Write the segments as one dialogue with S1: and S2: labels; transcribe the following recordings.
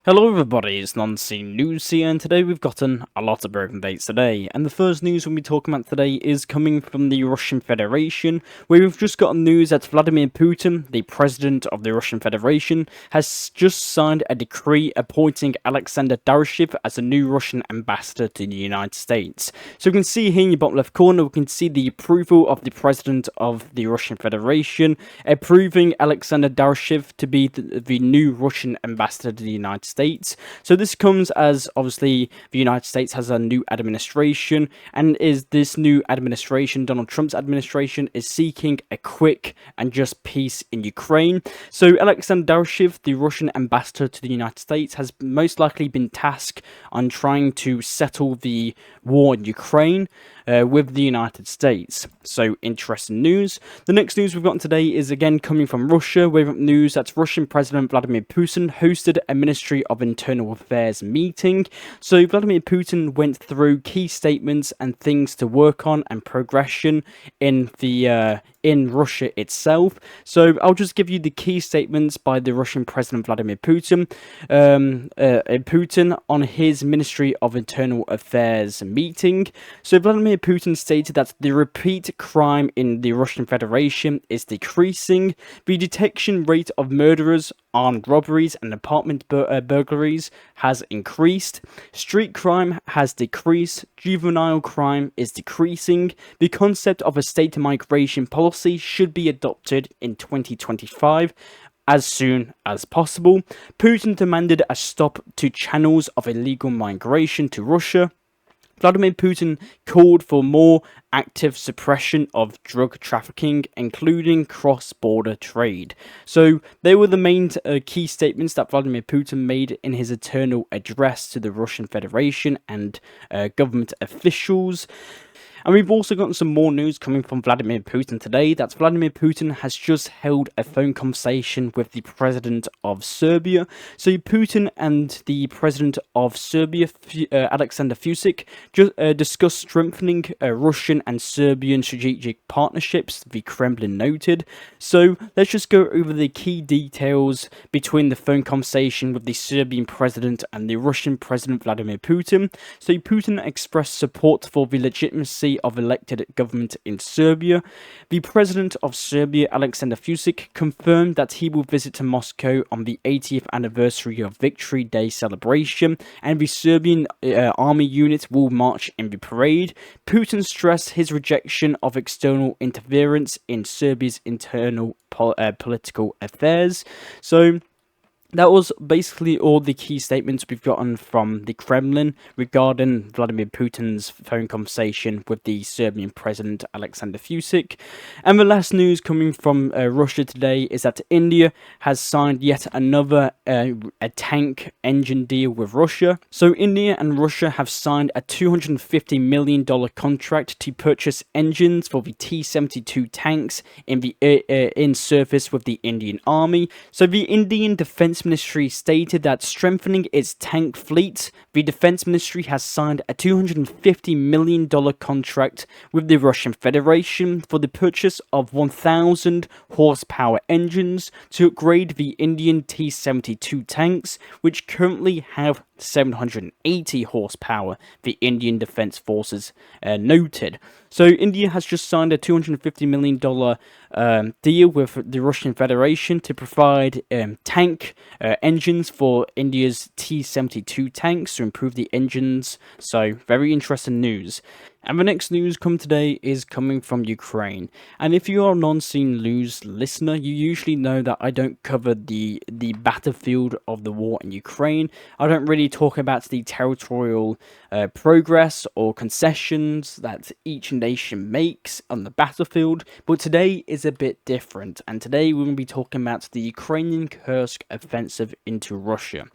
S1: Hello everybody, it's Non-Scene News here, and today we've gotten a lot of broken dates today. And the first news we'll be talking about today is coming from the Russian Federation, where we've just gotten news that Vladimir Putin, the president of the Russian Federation, has just signed a decree appointing Alexander Daryshev as a new Russian ambassador to the United States. So we can see here in your bottom left corner, we can see the approval of the president of the Russian Federation, approving Alexander Daryshev to be the new Russian ambassador to the United States. So this comes as obviously the United States has a new administration, and is this new administration, Donald Trump's administration, is seeking a quick and just peace in Ukraine. So Alexander Daryshev, the Russian ambassador to the United States, has most likely been tasked on trying to settle the war in Ukraine with the United States. So interesting news. The next news we've gotten today is again coming from Russia. We've got news that Russian President Vladimir Putin hosted a Ministry of Internal Affairs meeting. So Vladimir Putin went through key statements and things to work on and progression in the in Russia itself. So I'll just give you the key statements by the Russian President Vladimir Putin. Putin on his Ministry of Internal Affairs meeting. So Vladimir Putin stated that the repeat crime in the Russian Federation is decreasing. The detection rate of murderers, armed robberies, and apartment burglaries has increased. Street crime has decreased. Juvenile crime is decreasing. The concept of a state migration policy should be adopted in 2025 as soon as possible. Putin demanded a stop to channels of illegal migration to Russia. Vladimir Putin called for more active suppression of drug trafficking, including cross-border trade. So they were the main key statements that Vladimir Putin made in his eternal address to the Russian Federation and government officials. And we've also gotten some more news coming from Vladimir Putin today, that Vladimir Putin has just held a phone conversation with the president of Serbia. So Putin and the president of Serbia, Alexander Vučić, just discussed strengthening Russian and Serbian strategic partnerships, the Kremlin noted. So let's just go over the key details between the phone conversation with the Serbian president and the Russian president Vladimir Putin. So Putin expressed support for the legitimacy of elected government in Serbia. The president of Serbia, Alexander Vučić, confirmed that he will visit to Moscow on the 80th anniversary of Victory Day celebration, and the Serbian army unit will march in the parade. Putin stressed his rejection of external interference in Serbia's internal political affairs. So that was basically all the key statements we've gotten from the Kremlin regarding Vladimir Putin's phone conversation with the Serbian president Alexander Vučić. And the last news coming from Russia today is that India has signed yet another a tank engine deal with Russia. So India and Russia have signed a $250 million contract to purchase engines for the T-72 tanks in service with the Indian Army. So the Indian Defense Ministry stated that strengthening its tank fleet, the Defense Ministry has signed a $250 million contract with the Russian Federation for the purchase of 1,000 horsepower engines to upgrade the Indian T-72 tanks, which currently have 780 horsepower, the Indian Defense Forces noted. So India has just signed a $250 million deal with the Russian Federation to provide tank engines for India's T-72 tanks to improve the engines. So very interesting news. And the next news come today is coming from Ukraine. And if you are a Non-Scene News listener, you usually know that I don't cover the battlefield of the war in Ukraine. I don't really talk about the territorial progress or concessions that each nation makes on the battlefield. But today is a bit different. And today we're going to be talking about the Ukrainian Kursk offensive into Russia.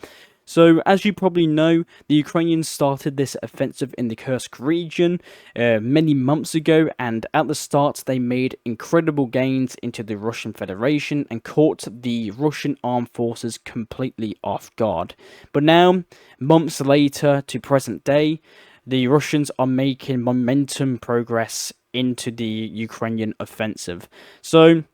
S1: So, as you probably know, the Ukrainians started this offensive in the Kursk region many months ago, and at the start they made incredible gains into the Russian Federation and caught the Russian armed forces completely off guard. But now, months later to present day, the Russians are making momentum progress into the Ukrainian offensive. So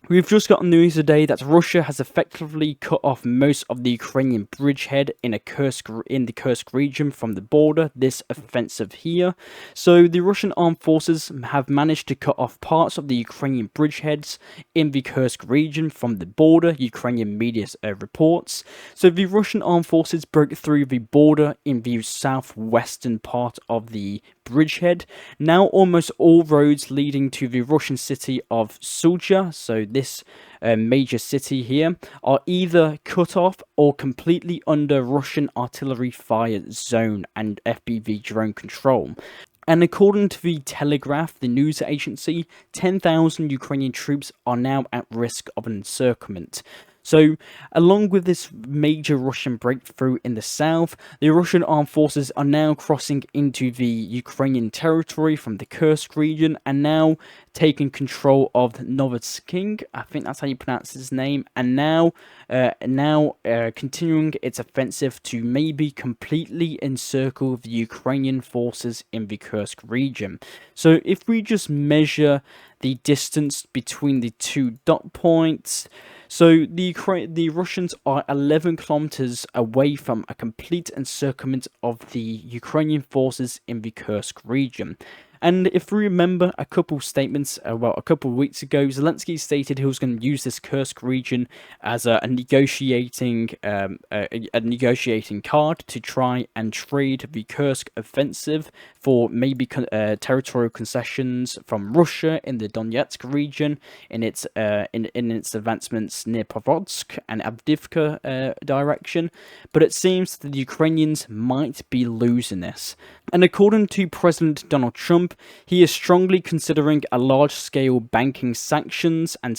S1: We've just got news today that Russia has effectively cut off most of the Ukrainian bridgehead in the Kursk region from the border. This offensive here, so the Russian armed forces have managed to cut off parts of the Ukrainian bridgeheads in the Kursk region from the border. Ukrainian media reports. So the Russian armed forces broke through the border in the southwestern part of the bridgehead. Now almost all roads leading to the Russian city of Suja, so this major city here, are either cut off or completely under Russian artillery fire zone and FPV drone control. And according to the Telegraph, the news agency, 10,000 Ukrainian troops are now at risk of encirclement. So, along with this major Russian breakthrough in the south, the Russian armed forces are now crossing into the Ukrainian territory from the Kursk region and now taking control of Novotsk. I think that's how you pronounce his name, and now continuing its offensive to maybe completely encircle the Ukrainian forces in the Kursk region. So, if we just measure the distance between the two dot points, so the Russians are 11 kilometers away from a complete encirclement of the Ukrainian forces in the Kursk region. And if we remember a couple statements, a couple of weeks ago, Zelensky stated he was going to use this Kursk region as a negotiating card to try and trade the Kursk offensive for maybe territorial concessions from Russia in the Donetsk region in its advancements near Pavlovsk and Avdiivka direction. But it seems that the Ukrainians might be losing this. And according to President Donald Trump, he is strongly considering a large-scale banking sanctions and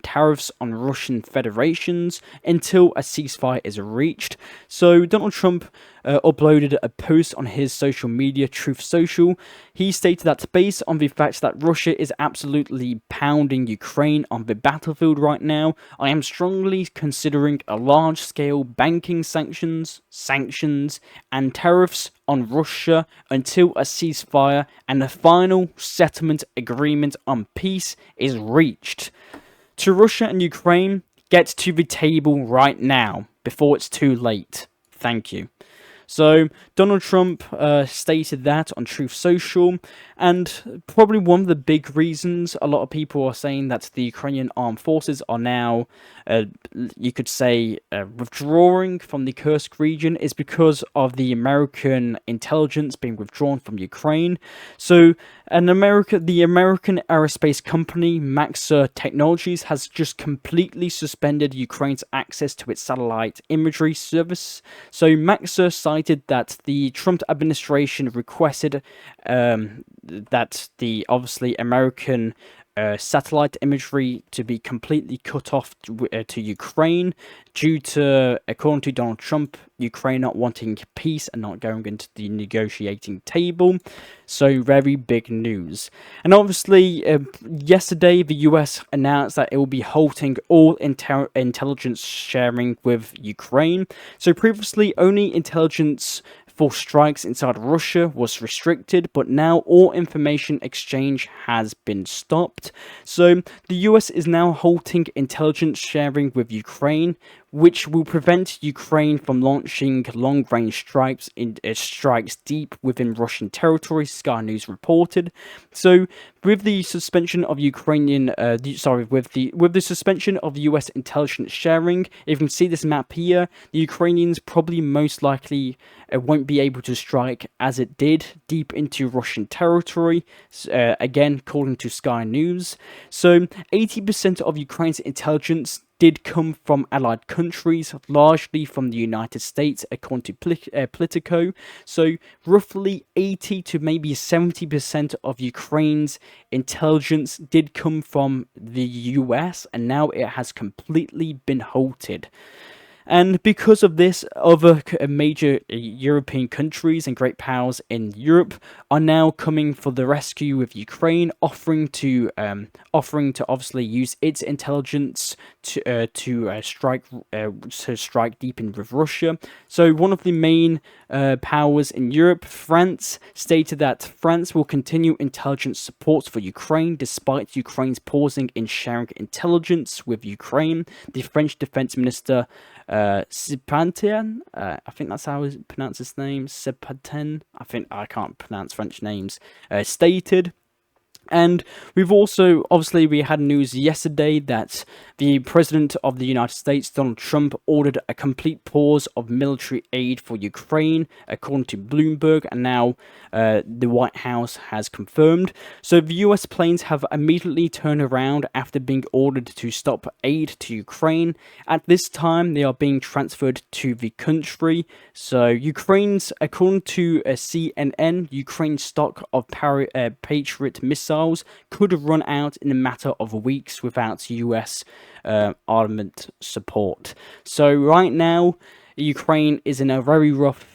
S1: tariffs on Russian federations until a ceasefire is reached. So Donald Trump uploaded a post on his social media, Truth Social. He stated that based on the fact that Russia is absolutely pounding Ukraine on the battlefield right now, I am strongly considering a large-scale banking sanctions, and tariffs on Russia until a ceasefire and a final settlement agreement on peace is reached. To Russia and Ukraine, get to the table right now, before it's too late. Thank you. So, Donald Trump stated that on Truth Social, and probably one of the big reasons a lot of people are saying that the Ukrainian armed forces are now, you could say, withdrawing from the Kursk region is because of the American intelligence being withdrawn from Ukraine. So, the American aerospace company Maxar Technologies has just completely suspended Ukraine's access to its satellite imagery service. So, Maxar cited that the Trump administration requested that the obviously American satellite imagery to be completely cut off to Ukraine due to, according to Donald Trump, Ukraine not wanting peace and not going into the negotiating table. So very big news. And obviously, yesterday the US announced that it will be halting all intelligence sharing with Ukraine. So previously, only intelligence for strikes inside Russia was restricted, but now all information exchange has been stopped. So the US is now halting intelligence sharing with Ukraine, which will prevent Ukraine from launching long-range strikes deep within Russian territory, Sky News reported. So, with the suspension of with the suspension of US intelligence sharing, if you can see this map here, the Ukrainians probably most likely won't be able to strike as it did deep into Russian territory. Again, according to Sky News, so 80% of Ukraine's intelligence did come from allied countries, largely from the United States, according to Politico. So roughly 80 to maybe 70% of Ukraine's intelligence did come from the US, and now it has completely been halted. And because of this, other major European countries and great powers in Europe are now coming for the rescue of Ukraine, offering to obviously use its intelligence to strike deep in with Russia. So one of the main powers in Europe, France, stated that France will continue intelligence support for Ukraine despite Ukraine's pausing in sharing intelligence with Ukraine. The French Defense Minister Sebastian, I think that's how he pronounce his name, Sebastian, I can't pronounce French names, stated. And we've also, obviously, we had news yesterday that the President of the United States, Donald Trump, ordered a complete pause of military aid for Ukraine, according to Bloomberg, and now the White House has confirmed. So the US planes have immediately turned around after being ordered to stop aid to Ukraine. At this time, they are being transferred to the country. So Ukraine's, according to CNN, Ukraine's stock of Patriot missiles could run out in a matter of weeks without US armament support. So right now, Ukraine is in a very rough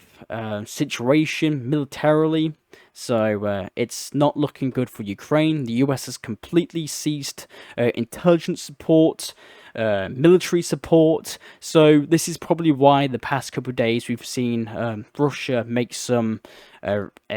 S1: situation militarily. So it's not looking good for Ukraine. The US has completely ceased intelligence support, military support. So this is probably why the past couple of days we've seen Russia make some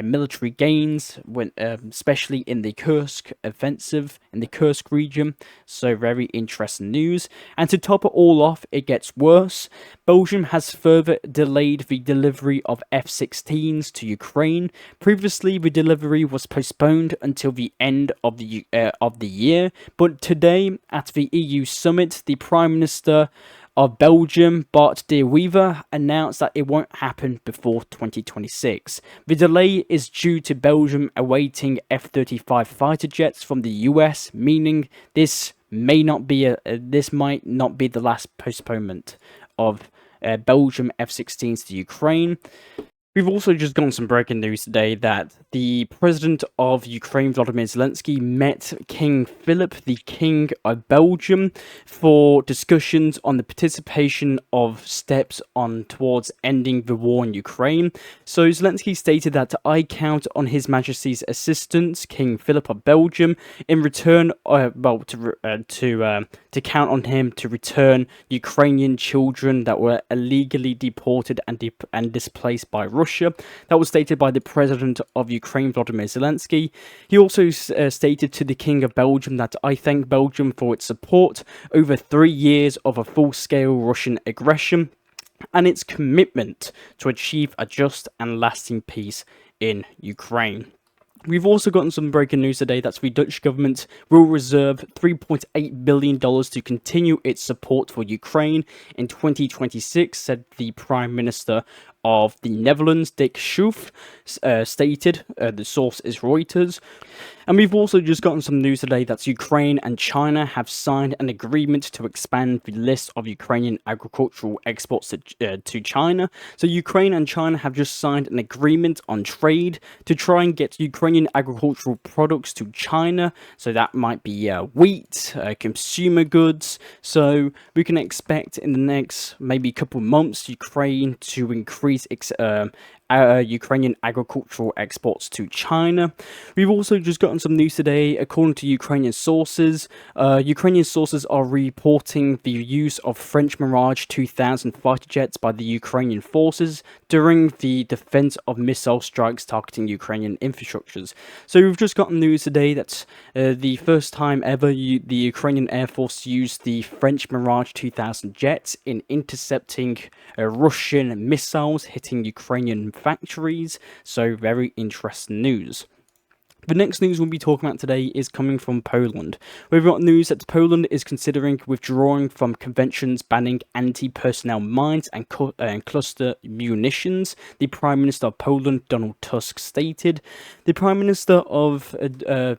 S1: military gains, when especially in the Kursk offensive, in the Kursk region. So very interesting news. And to top it all off, it gets worse. Belgium has further delayed the delivery of F-16s to Ukraine. Previously, the delivery was postponed until the end of the year, but today at the EU summit, the Prime Minister of Belgium, Bart de Wever, announced that it won't happen before 2026. The delay is due to Belgium awaiting F-35 fighter jets from the US, meaning this might not be the last postponement of Belgium F-16s to Ukraine. We've also just gotten some breaking news today that the president of Ukraine, Volodymyr Zelensky, met King Philip, the King of Belgium, for discussions on the participation of steps on towards ending the war in Ukraine. So Zelensky stated that I count on His Majesty's assistance, King Philip of Belgium, in return, to count on him to return Ukrainian children that were illegally deported and displaced by Russia. That was stated by the President of Ukraine, Volodymyr Zelensky. He also stated to the King of Belgium that I thank Belgium for its support over 3 years of a full-scale Russian aggression and its commitment to achieve a just and lasting peace in Ukraine. We've also gotten some breaking news today that the Dutch government will reserve $3.8 billion to continue its support for Ukraine in 2026, said the Prime Minister of the Netherlands, Dick Schoof, stated. The source is Reuters. And we've also just gotten some news today that Ukraine and China have signed an agreement to expand the list of Ukrainian agricultural exports to China. So Ukraine and China have just signed an agreement on trade to try and get Ukrainian agricultural products to China. So that might be wheat, consumer goods. So we can expect in the next maybe couple months Ukraine to increase Ukrainian agricultural exports to China. We've also just gotten some news today. According to Ukrainian sources are reporting the use of French Mirage 2000 fighter jets by the Ukrainian forces during the defense of missile strikes targeting Ukrainian infrastructures. So we've just gotten news today that the first time ever the Ukrainian Air Force used the French Mirage 2000 jets in intercepting Russian missiles hitting Ukrainian factories. So very interesting news. The next news we'll be talking about today is coming from Poland. We've got news that Poland is considering withdrawing from conventions banning anti-personnel mines and cluster munitions, the Prime Minister of Poland, Donald Tusk, stated. The Prime Minister of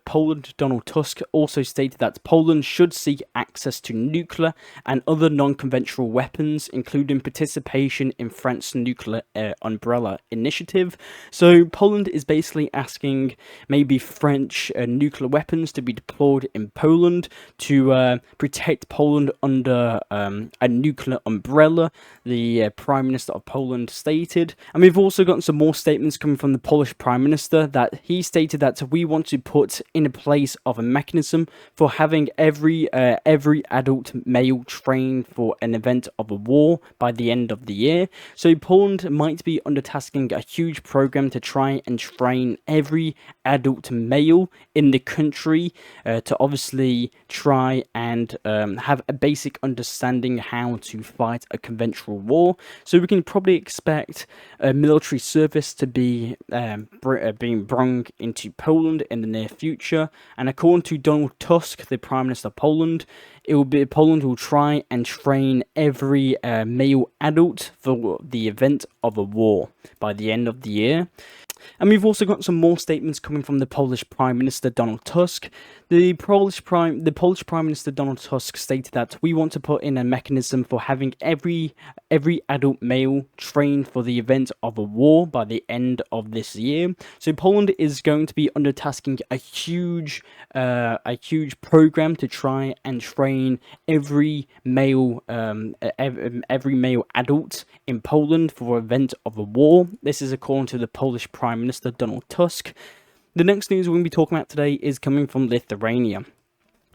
S1: Poland, Donald Tusk, also stated that Poland should seek access to nuclear and other non-conventional weapons, including participation in France's nuclear umbrella initiative. So Poland is basically asking maybe maybe French nuclear weapons to be deployed in Poland to protect Poland under a nuclear umbrella, the Prime Minister of Poland stated. And we've also gotten some more statements coming from the Polish Prime Minister that he stated that we want to put in place of a mechanism for having every adult male trained for an event of a war by the end of the year. So Poland might be undertaking a huge program to try and train every adult male in the country to obviously try and have a basic understanding how to fight a conventional war. So we can probably expect military service to be being brought into Poland in the near future. And according to Donald Tusk, the Prime Minister of Poland, Poland will try and train every male adult for the event of a war by the end of the year. And we've also got some more statements coming from the Polish Prime Minister Donald Tusk. The Polish Prime Minister Donald Tusk stated that we want to put in a mechanism for having every adult male trained for the event of a war by the end of this year. So Poland is going to be undertaking a huge program to try and train every male adult in Poland for an event of a war. This is according to the Polish Prime Minister Donald Tusk. The next news we're going to be talking about today is coming from Lithuania.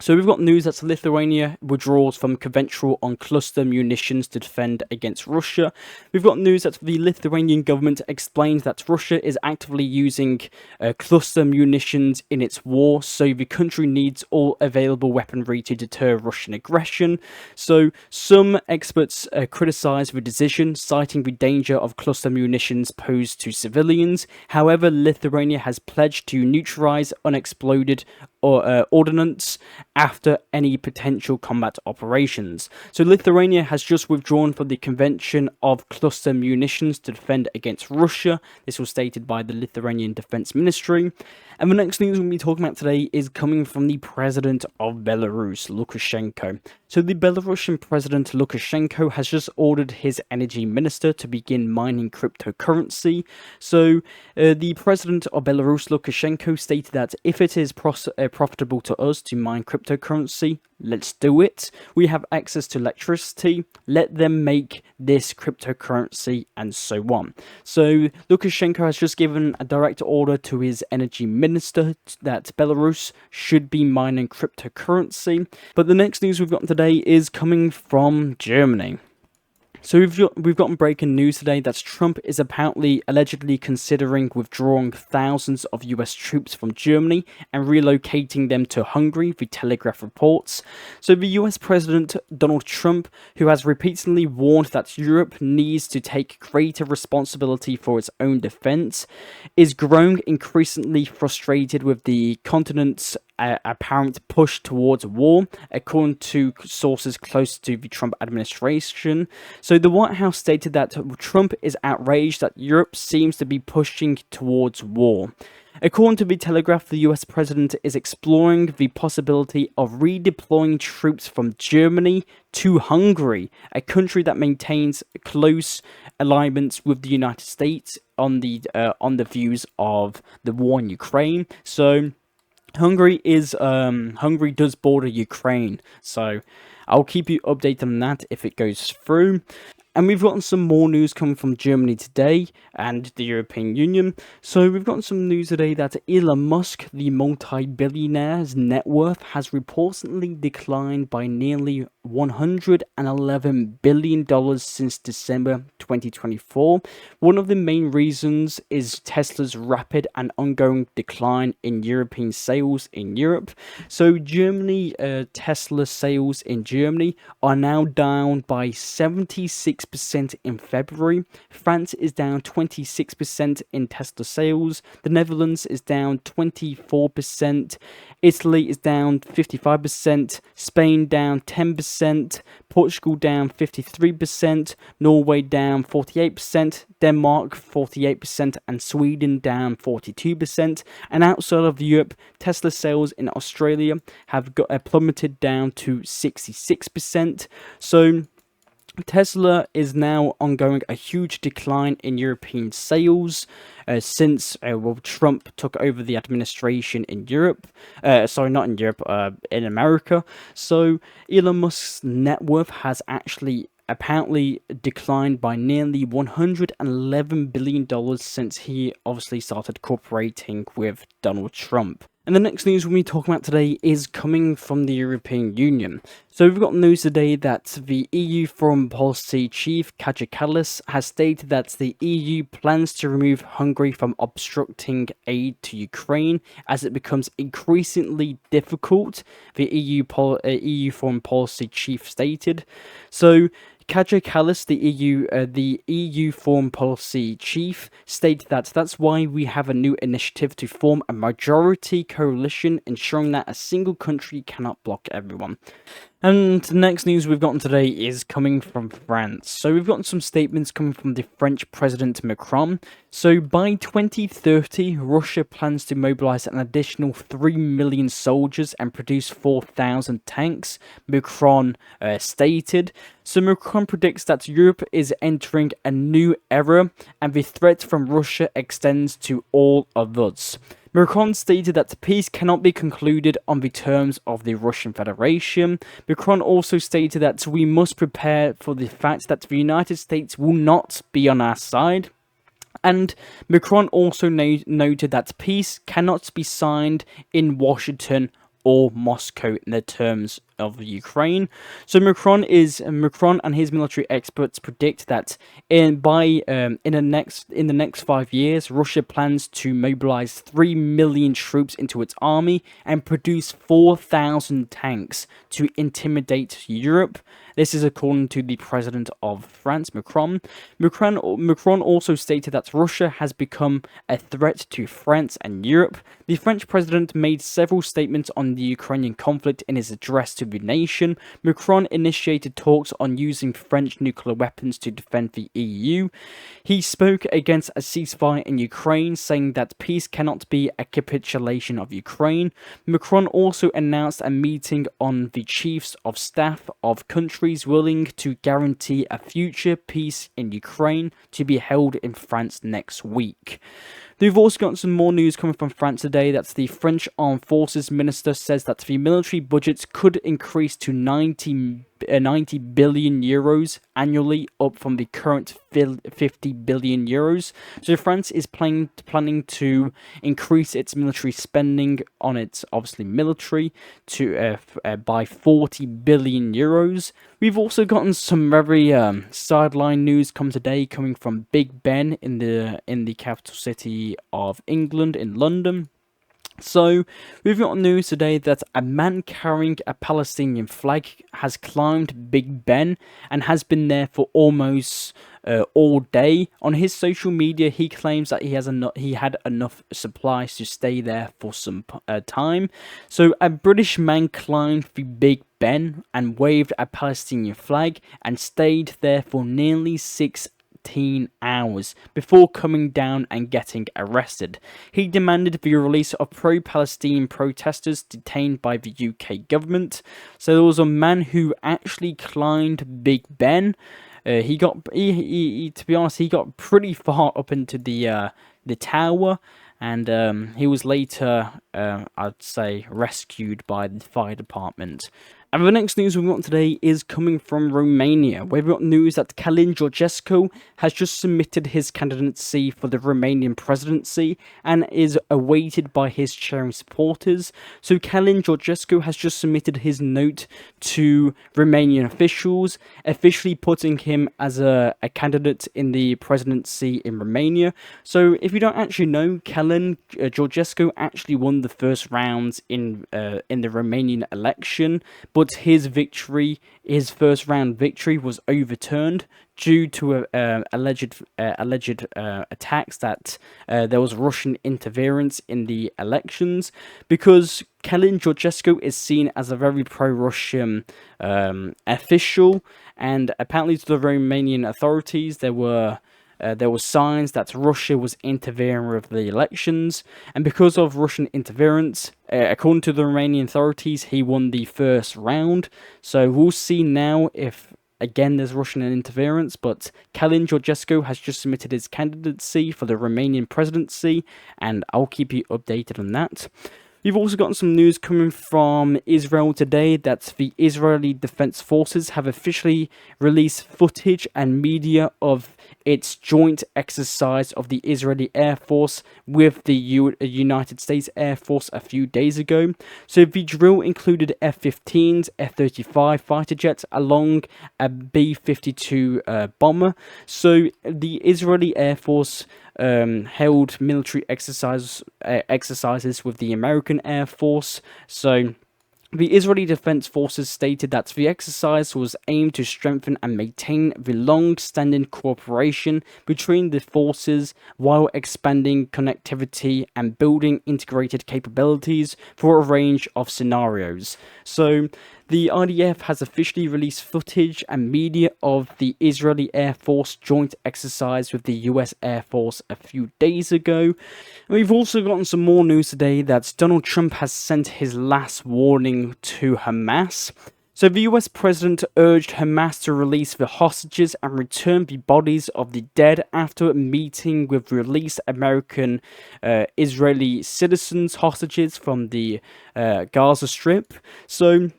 S1: So we've got news that Lithuania withdraws from conventional on cluster munitions to defend against Russia. We've got news that the Lithuanian government explains that Russia is actively using cluster munitions in its war, so the country needs all available weaponry to deter Russian aggression. So some experts criticize the decision, citing the danger of cluster munitions posed to civilians. However, Lithuania has pledged to neutralize unexploded ordnance after any potential combat operations. So Lithuania has just withdrawn from the Convention of Cluster Munitions to defend against Russia. This was stated by the Lithuanian Defense Ministry. And the next news we're going to be talking about today is coming from the President of Belarus, Lukashenko. So the Belarusian President Lukashenko has just ordered his energy minister to begin mining cryptocurrency. So the President of Belarus, Lukashenko, stated that if it is profitable to us to mine cryptocurrency, let's do it. We have access to electricity. Let them make this cryptocurrency and so on. So Lukashenko has just given a direct order to his energy minister that Belarus should be mining cryptocurrency. But the next news we've got today is coming from Germany. So we've gotten breaking news today that Trump is allegedly considering withdrawing thousands of US troops from Germany and relocating them to Hungary, the Telegraph reports. So the US President Donald Trump, who has repeatedly warned that Europe needs to take greater responsibility for its own defense, is growing increasingly frustrated with the continent's apparent push towards war, according to sources close to the Trump administration. So the White House stated that Trump is outraged that Europe seems to be pushing towards war. According to the Telegraph, the US president is exploring the possibility of redeploying troops from Germany to Hungary, a country that maintains close alignments with the United States on the views of the war in Ukraine. So Hungary does border Ukraine, so I'll keep you updated on that if it goes through. And we've gotten some more news coming from Germany today and the European Union. So we've gotten some news today that Elon Musk, the multi-billionaire's net worth, has reportedly declined by nearly $111 billion since December 2024. One of the main reasons is Tesla's rapid and ongoing decline in European sales in Europe. So Tesla sales in Germany are now down by 76% in February. France is down 26% in Tesla sales. The Netherlands is down 24%. Italy is down 55%. Spain down 10%. Portugal down 53%. Norway down 48%. Denmark 48%. And Sweden down 42%. And outside of Europe, Tesla sales in Australia have plummeted down to 66%. So Tesla is now ongoing a huge decline in European sales since Trump took over the administration in Europe. Sorry, not in Europe, in America. So Elon Musk's net worth has actually apparently declined by nearly $111 billion since he obviously started cooperating with Donald Trump. And the next news we're going to be talking about today is coming from the European Union. So we've got news today that the EU Foreign Policy Chief Kaja Kallas has stated that the EU plans to remove Hungary from obstructing aid to Ukraine as it becomes increasingly difficult, the EU Foreign Policy Chief stated. So Kaja Kallas, the EU Foreign Policy Chief, stated that that's why we have a new initiative to form a majority coalition, ensuring that a single country cannot block everyone. And the next news we've gotten today is coming from France. So we've gotten some statements coming from the French President Macron. So by 2030, Russia plans to mobilize an additional 3 million soldiers and produce 4,000 tanks, Macron stated. So Macron predicts that Europe is entering a new era and the threat from Russia extends to all of us. Macron stated that peace cannot be concluded on the terms of the Russian Federation. Macron also stated that we must prepare for the fact that the United States will not be on our side. And Macron also noted that peace cannot be signed in Washington or Moscow in the terms of Ukraine. So Macron and his military experts predict that in the next 5 years, Russia plans to mobilize 3 million troops into its army and produce 4,000 tanks to intimidate Europe. This is according to the president of France, Macron. Macron also stated that Russia has become a threat to France and Europe. The French president made several statements on the Ukrainian conflict in his address to the nation. Macron initiated talks on using French nuclear weapons to defend the EU. He spoke against a ceasefire in Ukraine, saying that peace cannot be a capitulation of Ukraine. Macron also announced a meeting on the chiefs of staff of countries willing to guarantee a future peace in Ukraine to be held in France next week. We've also got some more news coming from France today. That's the French Armed Forces Minister says that the military budgets could increase to 90 billion euros annually, up from the current 50 billion euros. So France is planning to increase its military spending on its obviously military to by 40 billion euros. We've also gotten some very sideline news coming from Big Ben in the capital city of England, in London. So, we've got news today that a man carrying a Palestinian flag has climbed Big Ben and has been there for almost all day. On his social media, he claims that he had enough supplies to stay there for some time. So, a British man climbed the Big Ben and waved a Palestinian flag and stayed there for nearly 6 hours before coming down and getting arrested. He demanded the release of pro-Palestinian protesters detained by the UK government. So there was a man who actually climbed Big Ben. To be honest, he got pretty far up into the tower, and he was later, I'd say, rescued by the fire department. And the next news we want today is coming from Romania, where we've got news that Călin Georgescu has just submitted his candidacy for the Romanian presidency and is awaited by his cheering supporters. So Călin Georgescu has just submitted his note to Romanian officials, officially putting him as a candidate in the presidency in Romania. So if you don't actually know, Călin Georgescu actually won the first round in the Romanian election, but his first round victory was overturned due to alleged attacks that there was Russian interference in the elections, because Călin Georgescu is seen as a very pro-Russian official, and apparently to the Romanian authorities there were signs that Russia was interfering with the elections, and because of Russian interference, according to the Romanian authorities, he won the first round. So we'll see now if again there's Russian interference, but Kalin Georgescu has just submitted his candidacy for the Romanian presidency, and I'll keep you updated on that. We've also gotten some news coming from Israel today that the Israeli Defense Forces have officially released footage and media of its joint exercise of the Israeli Air Force with the United States Air Force a few days ago. So the drill included F-15s, F-35 fighter jets along a B-52 bomber. So the Israeli Air Force held military exercises with the American Air Force. So the Israeli Defense Forces stated that the exercise was aimed to strengthen and maintain the long-standing cooperation between the forces while expanding connectivity and building integrated capabilities for a range of scenarios. So the IDF has officially released footage and media of the Israeli Air Force joint exercise with the US Air Force a few days ago. And we've also gotten some more news today that Donald Trump has sent his last warning to Hamas. So the US president urged Hamas to release the hostages and return the bodies of the dead after a meeting with released American Israeli citizens hostages from the Gaza Strip. So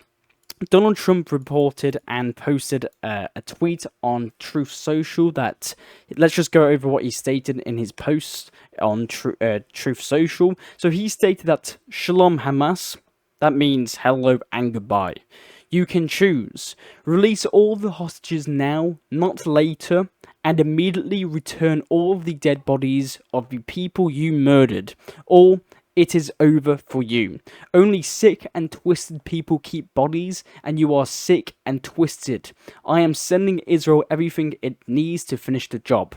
S1: Donald Trump reported and posted a tweet on Truth Social that, let's just go over what he stated in his post on Truth Social. So he stated that, Shalom Hamas, that means hello and goodbye. You can choose. Release all the hostages now, not later, and immediately return all of the dead bodies of the people you murdered. Or it is over for you. Only sick and twisted people keep bodies, and you are sick and twisted. I am sending Israel everything it needs to finish the job.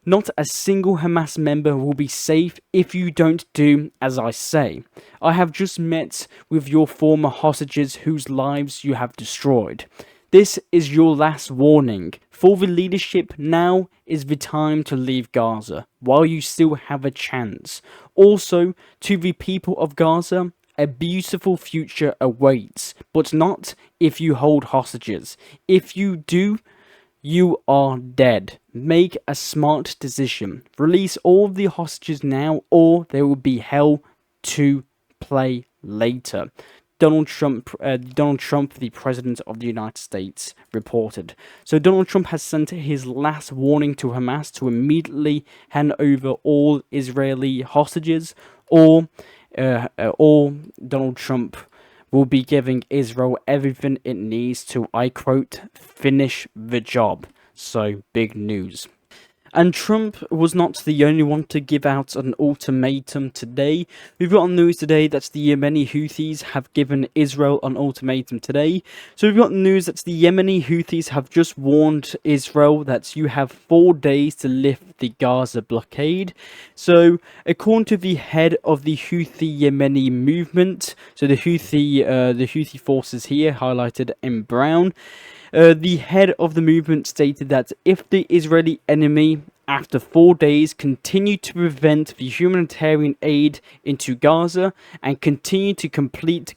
S1: Not a single Hamas member will be safe if you don't do as I say. I have just met with your former hostages whose lives you have destroyed. This is your last warning. For the leadership, now is the time to leave Gaza, while you still have a chance. Also, to the people of Gaza, a beautiful future awaits, but not if you hold hostages. If you do, you are dead. Make a smart decision. Release all the hostages now, or there will be hell to play later. Donald Trump, the President of the United States, reported. So Donald Trump has sent his last warning to Hamas to immediately hand over all Israeli hostages, or Donald Trump will be giving Israel everything it needs to, I quote, finish the job. So big news. And Trump was not the only one to give out an ultimatum today. We've got news today that the Yemeni Houthis have given Israel an ultimatum today. So we've got news that the Yemeni Houthis have just warned Israel that you have 4 days to lift the Gaza blockade. So according to the head of the Houthi Yemeni movement, so the Houthi forces here highlighted in brown, the head of the movement stated that if the Israeli enemy, after 4 days, continue to prevent the humanitarian aid into Gaza and continue to completely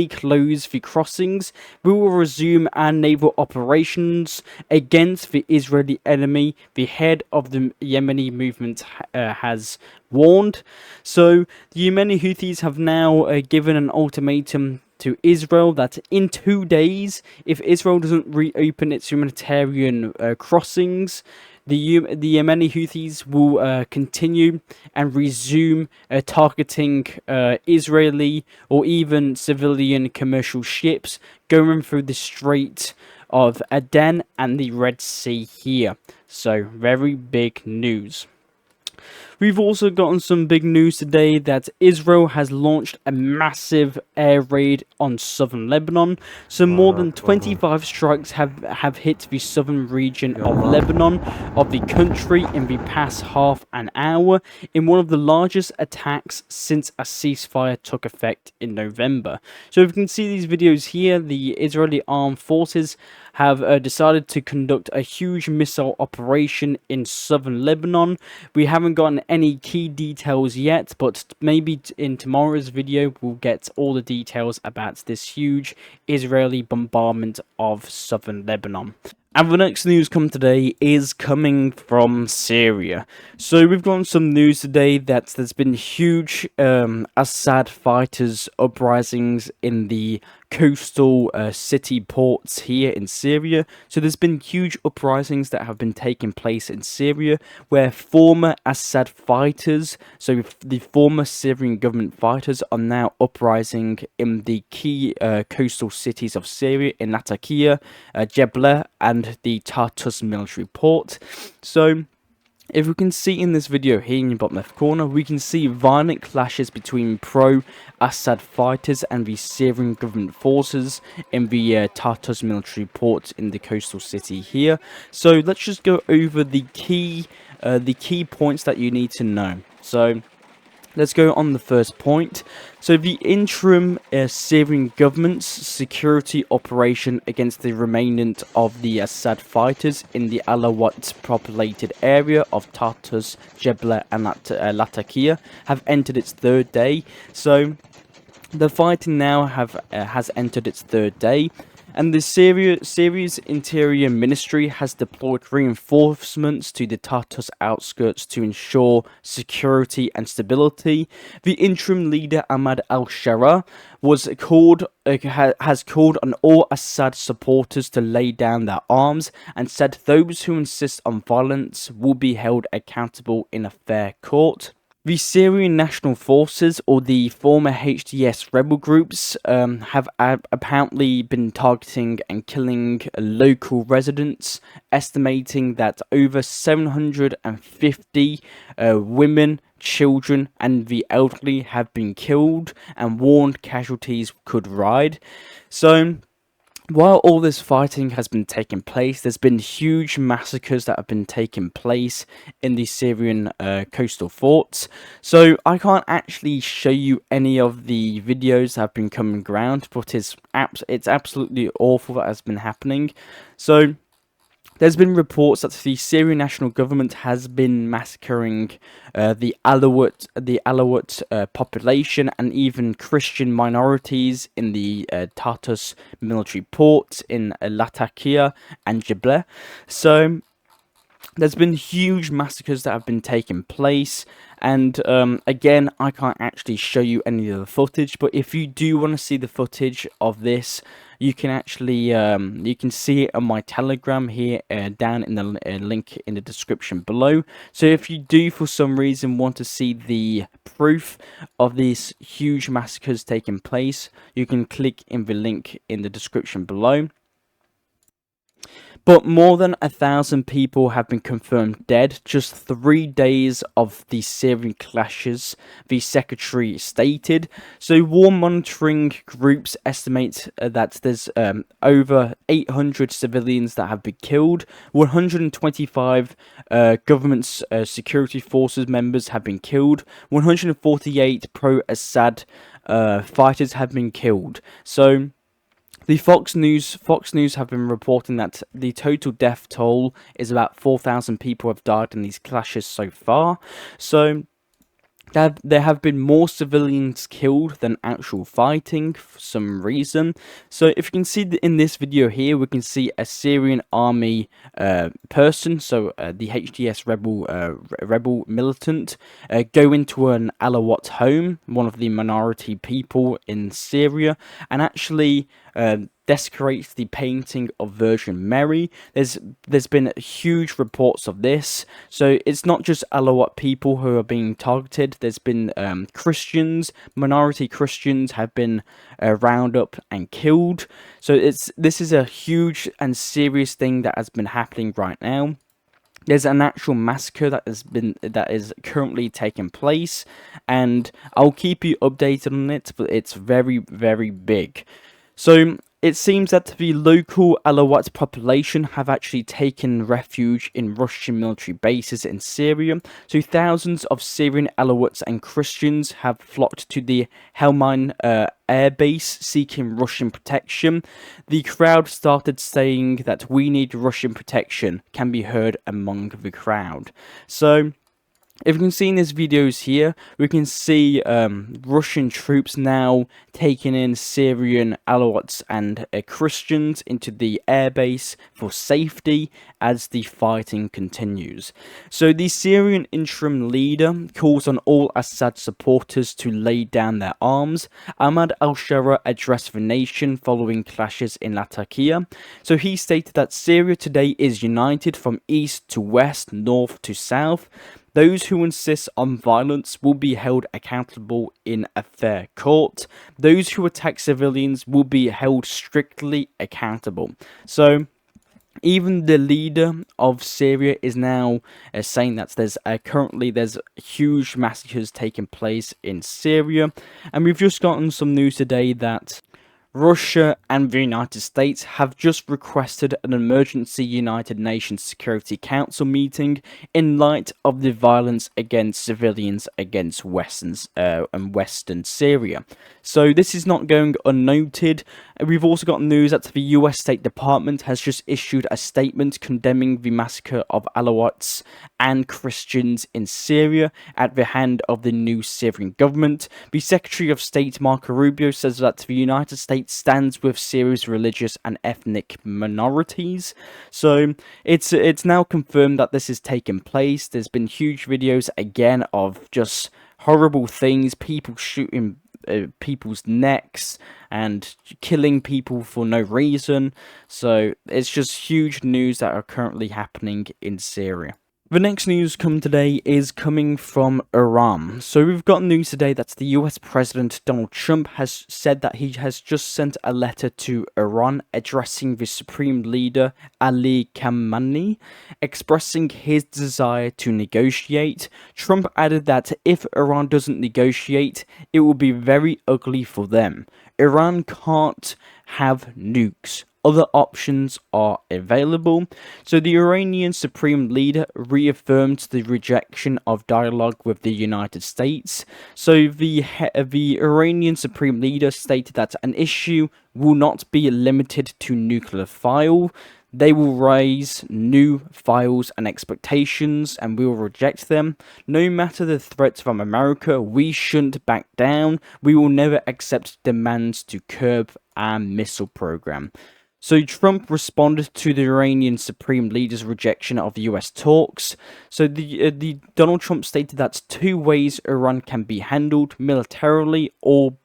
S1: close the crossings, we will resume our naval operations against the Israeli enemy, the head of the Yemeni movement has warned. So the Yemeni Houthis have now given an ultimatum to Israel that in 2 days, if Israel doesn't reopen its humanitarian crossings, the Yemeni Houthis will continue and resume targeting Israeli or even civilian commercial ships going through the Strait of Aden and the Red Sea here. So very big news. We've also gotten some big news today that Israel has launched a massive air raid on southern Lebanon. So more than 25 strikes have hit the southern region of Lebanon, of the country, in the past half an hour, in one of the largest attacks since a ceasefire took effect in November. So if you can see these videos here, the Israeli armed forces have decided to conduct a huge missile operation in southern Lebanon. We haven't gotten any key details yet, but maybe in tomorrow's video we'll get all the details about this huge Israeli bombardment of southern Lebanon. And the next news today is coming from Syria. So we've gotten some news today that there's been huge Assad fighters uprisings in the coastal city ports here in Syria. So there's been huge uprisings that have been taking place in Syria where former Assad fighters, so the former Syrian government fighters, are now uprising in the key coastal cities of Syria in Latakia, Jebla and the Tartus military port. So if we can see in this video here in the bottom left corner, we can see violent clashes between pro-Assad fighters and the Syrian government forces in the Tartus military port in the coastal city here. So let's just go over the key points that you need to know. So let's go on the first point. So the interim Syrian government's security operation against the remnant of the Assad fighters in the Alawat populated area of Tartus, Jebla and Latakia have entered its third day. So the fighting now has entered its third day. And the Syria's Interior Ministry has deployed reinforcements to the Tartus outskirts to ensure security and stability. The interim leader Ahmad al-Shara has called on all Assad supporters to lay down their arms and said those who insist on violence will be held accountable in a fair court. The Syrian National Forces, or the former HDS rebel groups, have apparently been targeting and killing local residents, estimating that over 750 women, children and the elderly have been killed, and warned casualties could rise. So while all this fighting has been taking place, there's been huge massacres that have been taking place in the Syrian coastal forts. So I can't actually show you any of the videos that have been coming around, but it's absolutely awful that has been happening. So there's been reports that the Syrian national government has been massacring the Alawat population and even Christian minorities in the Tartus military port in Latakia and Jebla. So there's been huge massacres that have been taking place, and again, I can't actually show you any of the footage, but if you do want to see the footage of this, you can actually you can see it on my Telegram here down in the link in the description below. So if you do for some reason want to see the proof of these huge massacres taking place, you can click in the link in the description below. But more than 1,000 people have been confirmed dead just 3 days of the Syrian clashes, the secretary stated. So war monitoring groups estimate that there's over 800 civilians that have been killed. 125 government security forces members have been killed. 148 pro-Assad fighters have been killed. So the Fox News have been reporting that the total death toll is about 4,000 people have died in these clashes so far. So there have been more civilians killed than actual fighting for some reason. So if you can see in this video here, we can see a Syrian army person, so the HDS rebel militant, go into an Alawat home, one of the minority people in Syria, and actually desecrates the painting of Virgin Mary. There's been huge reports of this. So it's not just Alawat people who are being targeted. There's been Christians, minority Christians have been rounded up and killed. So this is a huge and serious thing that has been happening right now. There's an actual massacre that is currently taking place, and I'll keep you updated on it, but it's very, very big. So It seems that the local Alawite population have actually taken refuge in Russian military bases in Syria. So thousands of Syrian Alawites and Christians have flocked to the Helmand air base seeking Russian protection. The crowd started saying that "we need Russian protection" can be heard among the crowd. So if you can see in these videos here, we can see Russian troops now taking in Syrian Alawites and Christians into the airbase for safety as the fighting continues. So the Syrian interim leader calls on all Assad supporters to lay down their arms. Ahmad al-Shara addressed the nation following clashes in Latakia. So he stated that Syria today is united from east to west, north to south. Those who insist on violence will be held accountable in a fair court. Those who attack civilians will be held strictly accountable. So even the leader of Syria is now saying that there's currently huge massacres taking place in Syria, and we've just gotten some news today that Russia and the United States have just requested an emergency United Nations Security Council meeting in light of the violence against civilians against Western Syria. So this is not going unnoted. We've also got news that the US State Department has just issued a statement condemning the massacre of Alawites and Christians in Syria at the hand of the new Syrian government. The Secretary of State Marco Rubio says that the United States stands with Syria's religious and ethnic minorities. So it's now confirmed that this is taking place. There's been huge videos again of just horrible things, people shooting people's necks and killing people for no reason. So it's just huge news that are currently happening in Syria. The next news today is coming from Iran. So we've got news today that the US President Donald Trump has said that he has just sent a letter to Iran addressing the Supreme Leader Ali Khamenei, expressing his desire to negotiate. Trump added that if Iran doesn't negotiate, it will be very ugly for them. Iran can't have nukes. Other options are available. So the Iranian Supreme Leader reaffirmed the rejection of dialogue with the United States. So the Iranian Supreme Leader stated that an issue will not be limited to nuclear file. They will raise new files and expectations, and we will reject them. No matter the threats from America, we shouldn't back down. We will never accept demands to curb our missile program. So Trump responded to the Iranian Supreme Leader's rejection of US talks. So the Donald Trump stated that two ways Iran can be handled: militarily or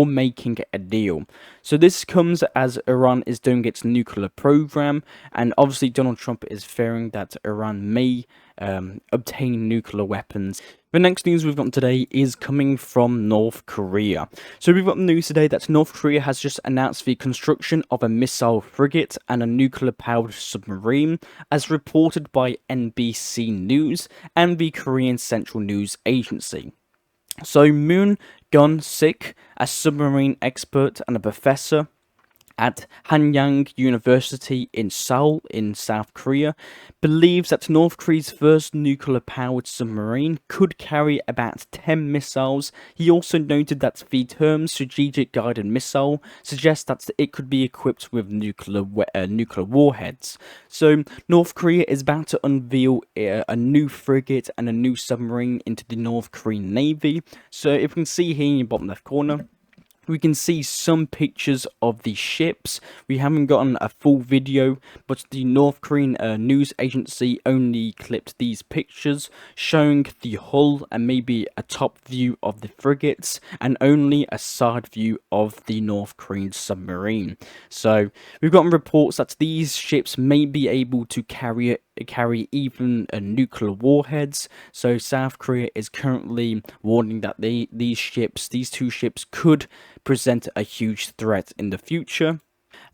S1: making a deal. So this comes as Iran is doing its nuclear program, and obviously Donald Trump is fearing that Iran may obtain nuclear weapons. The next news we've got today is coming from North Korea. So we've got news today that North Korea has just announced the construction of a missile frigate and a nuclear-powered submarine, as reported by NBC News and the Korean Central News Agency. So Moon Gun-sik, a submarine expert and a professor at Hanyang University in Seoul in South Korea, believes that North Korea's first nuclear-powered submarine could carry about 10 missiles. He also noted that the term strategic guided missile suggests that it could be equipped with nuclear warheads. So North Korea is about to unveil a new frigate and a new submarine into the North Korean Navy. So if you can see here in your bottom left corner, we can see some pictures of the ships. We haven't gotten a full video, but the North Korean news agency only clipped these pictures, showing the hull and maybe a top view of the frigates, and only a side view of the North Korean submarine. So we've gotten reports that these ships may be able to carry even nuclear warheads. So South Korea is currently warning that these two ships could present a huge threat in the future.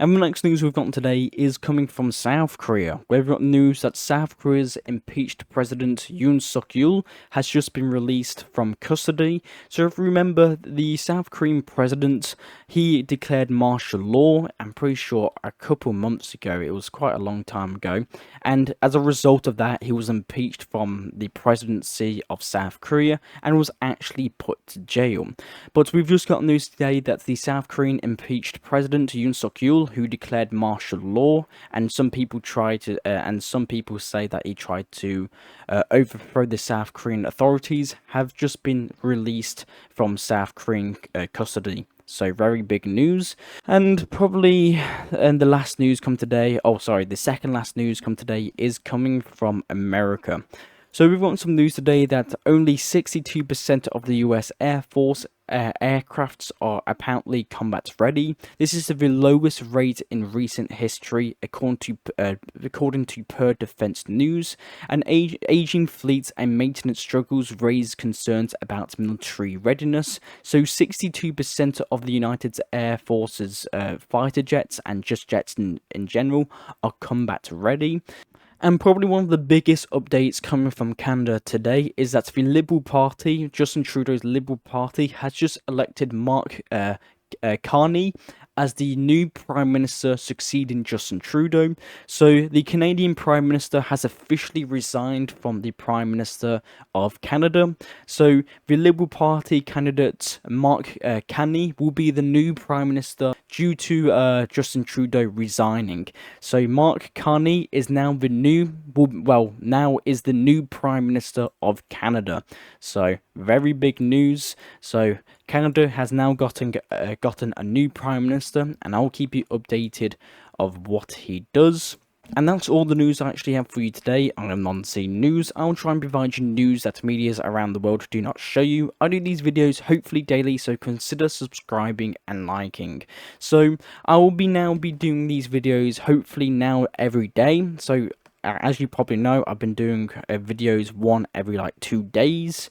S1: And the next news we've got today is coming from South Korea, where we've got news that South Korea's impeached president Yoon Suk-yeol has just been released from custody. So if you remember, the South Korean president, he declared martial law, I'm pretty sure a couple months ago, it was quite a long time ago, and as a result of that, he was impeached from the presidency of South Korea and was actually put to jail. But we've just got news today that the South Korean impeached president Yoon Suk-yeol, who declared martial law, and some people some people say that he tried to overthrow the South Korean authorities, have just been released from South Korean custody. So very big news. And probably the last news come today, the second last news come today is coming from America. So we've got some news today that only 62% of the US Air Force aircrafts are apparently combat ready. This is the lowest rate in recent history, according to Per Defense News. And aging fleets and maintenance struggles raise concerns about military readiness. So 62% of the United Air Force's fighter jets and just jets in general are combat ready. And probably one of the biggest updates coming from Canada today is that the Liberal Party, Justin Trudeau's Liberal Party, has just elected Mark Carney as the new Prime Minister succeeding Justin Trudeau. So the Canadian Prime Minister has officially resigned from the Prime Minister of Canada. So the Liberal Party candidate Mark Carney will be the new Prime Minister due to Justin Trudeau resigning. So Mark Carney is now the new Prime Minister of Canada. So very big news. So Canada has now gotten a new Prime Minister, and I'll keep you updated of what he does. And that's all the news I actually have for you today on Non-Scene News. I'll try and provide you news that medias around the world do not show you. I do these videos hopefully daily, so consider subscribing and liking. So I will now be doing these videos hopefully now every day. So as you probably know, I've been doing videos one every 2 days.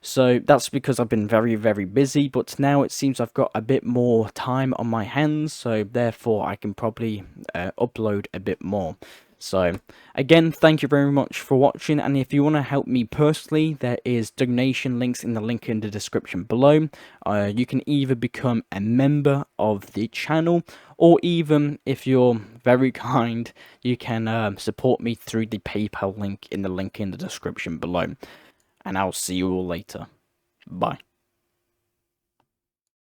S1: So that's because I've been very, very busy, but now it seems I've got a bit more time on my hands, so therefore I can probably upload a bit more. So again, thank you very much for watching, and if you want to help me personally, there is donation links in the link in the description below. You can either become a member of the channel, or even if you're very kind, you can support me through the PayPal link in the description below. And I'll see you all later. Bye.